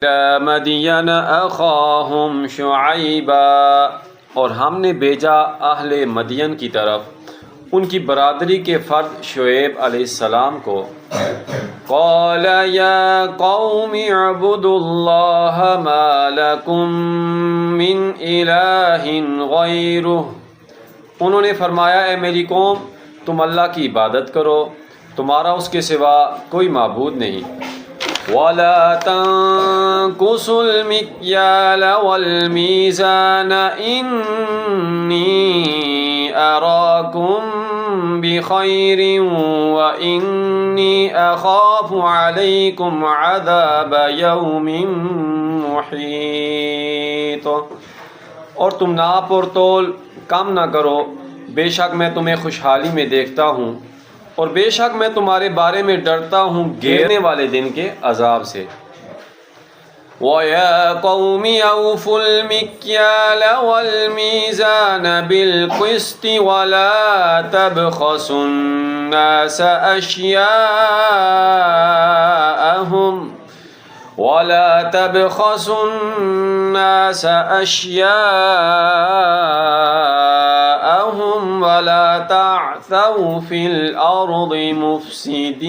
مدین اخاہم شعیبا، اور ہم نے بھیجا اہل مدین کی طرف ان کی برادری کے فرد شعیب علیہ السلام کو۔ قال یا قوم اعبدوا اللہ ما لکم من الہ غیرہ، انہوں نے فرمایا اے میری قوم تم اللہ کی عبادت کرو، تمہارا اس کے سوا کوئی معبود نہیں۔ وَلَا تَنْقُصُوا الْمِكْيَالَ وَالْمِيزَانَ إِنِّي أَرَاكُمْ بِخَيْرٍ وَإِنِّي أَخَافُ عَلَيْكُمْ عَذَابَ يَوْمٍ مُحِيطٍ، اور تم ناپ اور تول کم نہ کرو، بے شک میں تمہیں خوشحالی میں دیکھتا ہوں، اور بے شک میں تمہارے بارے میں ڈرتا ہوں گھیرنے والے دن کے عذاب سے۔ وَيَا قَوْمِ أَوْفُوا الْمِكْيَالَ وَالْمِيزَانَ بِالْقِسْطِ وَلَا تَبْخَسُوا النَّاسَ أَشْيَاءَهُمْ وَلَا تَعْثَوْا فِي الْأَرْضِ مُفْسِدِينَ،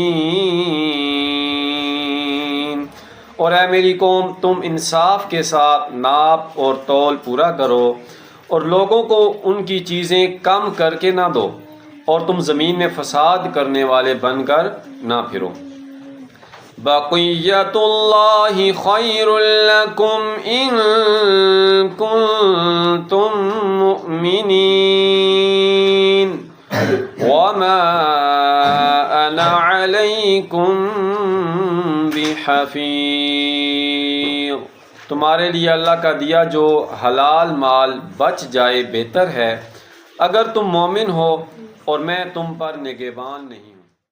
اور اے میری قوم تم انصاف کے ساتھ ناپ اور تول پورا کرو، اور لوگوں کو ان کی چیزیں کم کر کے نہ دو، اور تم زمین میں فساد کرنے والے بن کر نہ پھرو۔ بقیت اللہ خیر لکم ان کنتم مؤمنین وما انا علیکم بحفیظ، تمہارے لیے اللہ کا دیا جو حلال مال بچ جائے بہتر ہے، اگر تم مومن ہو، اور میں تم پر نگہبان نہیں ہوں۔